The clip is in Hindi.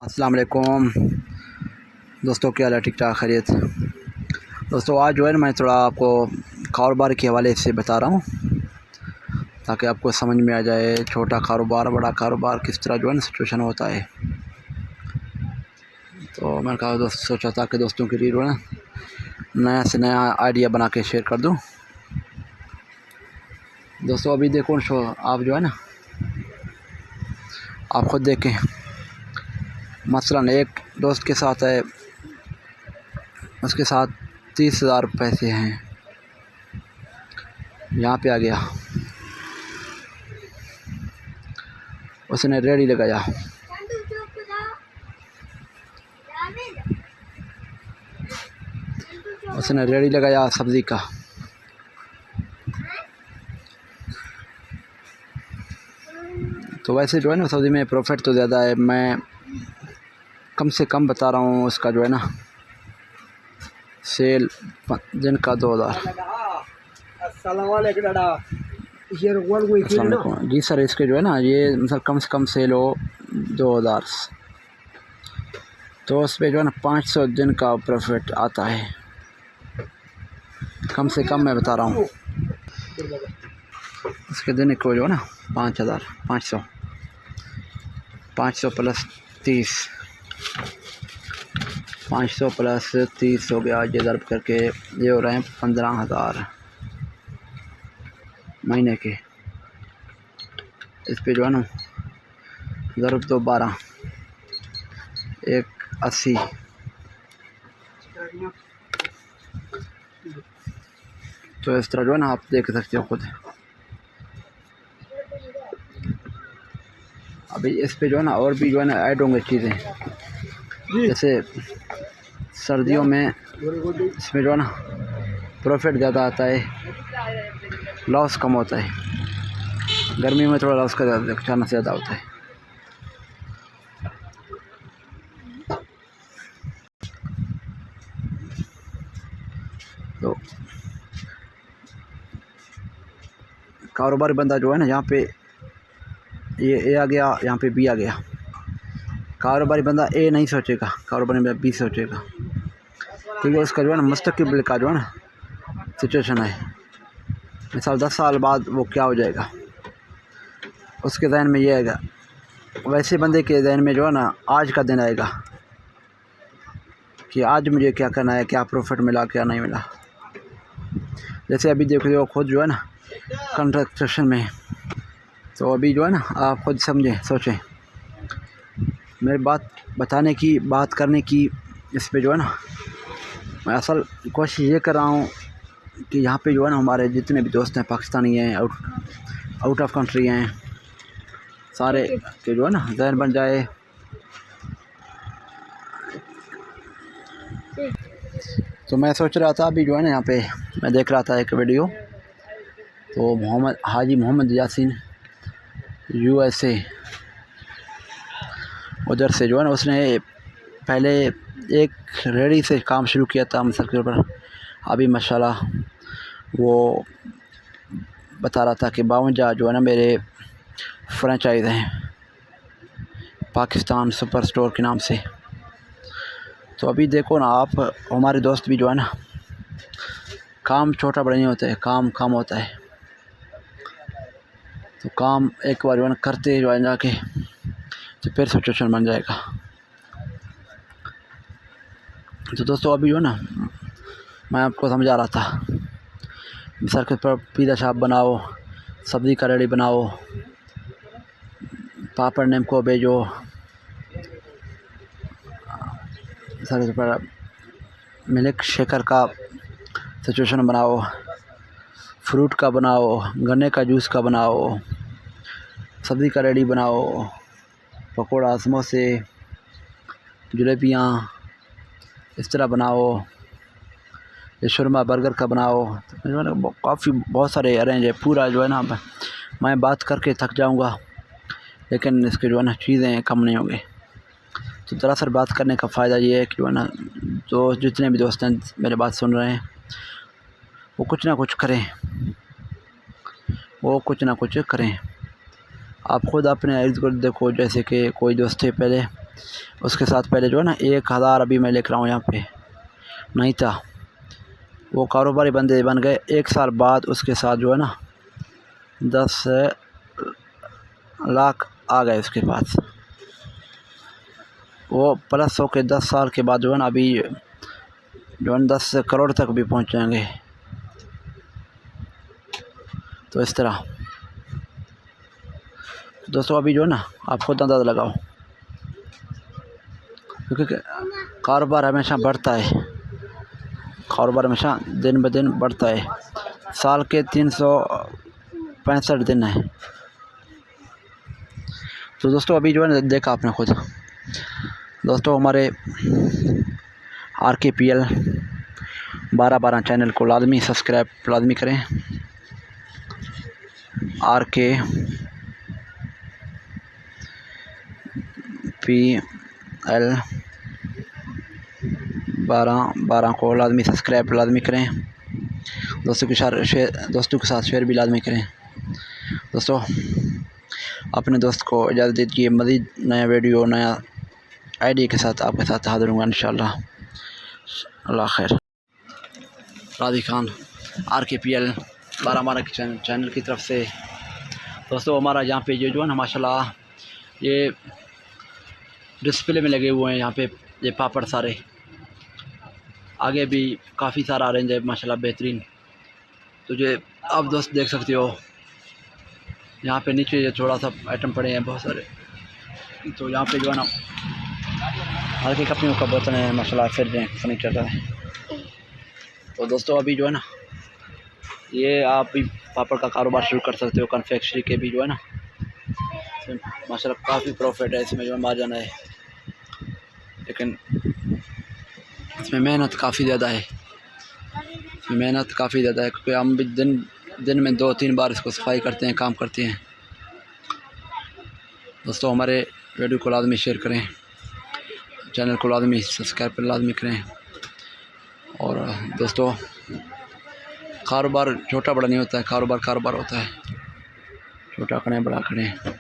अस्सलाम वालेकुम दोस्तों, क्या हाल है? ठीक ठाक खैरियत। दोस्तों आज जो है ना मैं थोड़ा आपको कारोबार के हवाले से बता रहा हूँ ताकि आपको समझ में आ जाए छोटा कारोबार बड़ा कारोबार किस तरह जो है ना सिचुएशन होता है। तो मैंने कहा दोस्त सोचा था कि दोस्तों के लिए जो है ना नया से नया आइडिया बना के शेयर कर दूँ। दोस्तों अभी देखो आप जो है ना आप ख़ुद देखें, मसलन एक दोस्त के साथ है, उसके साथ 30,000 पैसे हैं, यहाँ पे आ गया, उसने रेडी लगाया, सब्ज़ी का। तो वैसे जो है ना सब्ज़ी में प्रॉफिट तो ज़्यादा है, मैं कम से कम बता रहा हूँ उसका जो है ना सेल दिन का 2,000। जी सर, इसके जो है ना ये मतलब कम से कम सेल हो 2,000, तो उस पर जो है ना 500 दिन का प्रॉफिट आता है, कम से कम मैं बता रहा हूँ। उसके दिन को जो है ना 500 प्लस 30, 500 प्लस 30 हो गया, ये ज़रब करके ये हो रहे हैं 15,000 महीने के। इस पे जो है ना ज़रब तो 12, 180, तो इस तरह जो है ना आप देख सकते हो खुद। अभी इस पे जो है ना और भी जो है ना ऐड होंगे चीज़ें, जैसे सर्दियों में इसमें जो है ना प्रॉफिट ज़्यादा आता है, लॉस कम होता है। गर्मी में थोड़ा लॉस का चांस ज़्यादा होता है। तो कारोबारी बंदा जो है ना यहाँ पे ये ए आ गया, यहाँ पे बी आ गया। कारोबारी बंदा ए नहीं सोचेगा, कारोबारी बंदा बी सोचेगा, क्योंकि उसका जो है ना मुस्तकबिल का जो है ना सिचुएशन है। मिसाल 10 साल बाद वो क्या हो जाएगा, उसके जहन में ये आएगा। वैसे बंदे के जहन में जो है ना आज का दिन आएगा कि आज मुझे क्या करना है, क्या प्रॉफिट मिला क्या नहीं मिला। जैसे अभी देखो खुद जो है ना कंस्ट्रक्शन में, तो अभी जो है ना आप खुद समझें सोचें। मेरी बात करने की इस पे जो है ना मैं असल कोशिश ये कर रहा हूँ कि यहाँ पे जो है ना हमारे जितने भी दोस्त हैं पाकिस्तानी हैं, आउट ऑफ कंट्री हैं, सारे के जो है ना जहन बन जाए। तो मैं सोच रहा था अभी जो है ना यहाँ पे मैं देख रहा था एक वीडियो, तो हाजी मोहम्मद यासीन USA, उधर से जो है ना उसने पहले एक रेडी से काम शुरू किया था मिसाल के ऊपर। अभी माशाल्लाह वो बता रहा था कि 52 जो है ना मेरे फ्रेंचाइज हैं पाकिस्तान सुपर स्टोर के नाम से। तो अभी देखो ना आप, हमारे दोस्त भी जो है ना काम छोटा बड़ा नहीं होता है, काम कम होता है। तो काम एक बार जो है ना करते जो है जाके तो फिर सिचुएशन बन जाएगा। तो दोस्तों अभी जो है ना मैं आपको समझा रहा था, मिसाल के ऊपर पिज़्ज़ा शॉप बनाओ, सब्ज़ी का रेडी बनाओ, पापड़ नेम को भेजो, मिसाल के ऊपर मिल्क शेकर का सिचुएशन बनाओ, फ्रूट का बनाओ, गन्ने का जूस का बनाओ, सब्ज़ी का रेडी बनाओ, पकोड़ा समोसे जलेबियाँ इस तरह बनाओ, ये शर्मा बर्गर का बनाओ। तो जो है ना काफ़ी बहुत सारे अरेंज है। पूरा जो है ना मैं बात करके थक जाऊंगा, लेकिन इसके जो है ना चीज़ें कम नहीं होंगी। तो दरअसल बात करने का फ़ायदा ये है कि जो है ना तो जितने भी दोस्त हैं मेरे बात सुन रहे हैं वो कुछ ना कुछ करें। आप ख़ुद अपने इर्द गिर्द देखो, जैसे कि कोई दोस्त थे पहले उसके साथ पहले जो है ना 1000 अभी मैं लेकर आऊँ यहाँ पे नहीं था, वो कारोबारी बंदे बन गए। 1 साल बाद उसके साथ जो है ना 10 लाख आ गए उसके पास। वो प्लस हो के 10 साल के बाद जो है ना अभी जो है 10 करोड़ तक भी पहुँच जाएंगे। तो इस तरह दोस्तों अभी जो है ना आप खुद अंदाज़ा लगाओ, क्योंकि कारोबार हमेशा बढ़ता है, कारोबार हमेशा दिन ब दिन बढ़ता है। साल के 365 दिन है। तो दोस्तों अभी जो है ना देखा आपने खुद दोस्तों, हमारे RKPL 12 चैनल को लाजमी सब्सक्राइब लाजमी करें। RKPL 12 को लाजमी सब्सक्राइब लाजमी करें। दोस्तों के साथ शेयर भी लाजमी करें। दोस्तों अपने दोस्त को इजाज़त दीजिए, मज़ीद नया वीडियो नया आइडिया के साथ आपके साथ हाज़िर हूँगा इंशाअल्लाह। अल्लाह खैर। राजी खान RKPL 12 के चैनल की तरफ से दोस्तों, हमारा यहाँ पे ये जो है ना माशाल्लाह ये डिस्प्ले में लगे हुए हैं यहाँ पे ये पापड़ सारे, आगे भी काफ़ी सारा अरेंज है माशाल्लाह बेहतरीन। तो ये आप दोस्त देख सकते हो, यहाँ पे नीचे ये थोड़ा सा आइटम पड़े हैं बहुत सारे। तो यहाँ पे जो है ना हल्के कपड़ों का बर्तन है माशाल्लाह, फिर जो फर्नीचर का है। तो दोस्तों अभी जो है ना ये आप भी पापड़ का कारोबार शुरू कर सकते हो। कन्फेक्शनरी के भी जो है ना माशाल्लाह काफ़ी प्रॉफिट है इसमें, जो है मार्जिन है, लेकिन इसमें मेहनत काफ़ी ज़्यादा है, क्योंकि हम भी दिन में 2-3 बार इसको सफाई करते हैं, काम करते हैं। दोस्तों हमारे वीडियो को लाजमी शेयर करें, चैनल को लाजमी सब्सक्राइब पर लाजमी करें। और दोस्तों कारोबार छोटा बड़ा नहीं होता है, कारोबार होता है, छोटा करें बड़ा करें।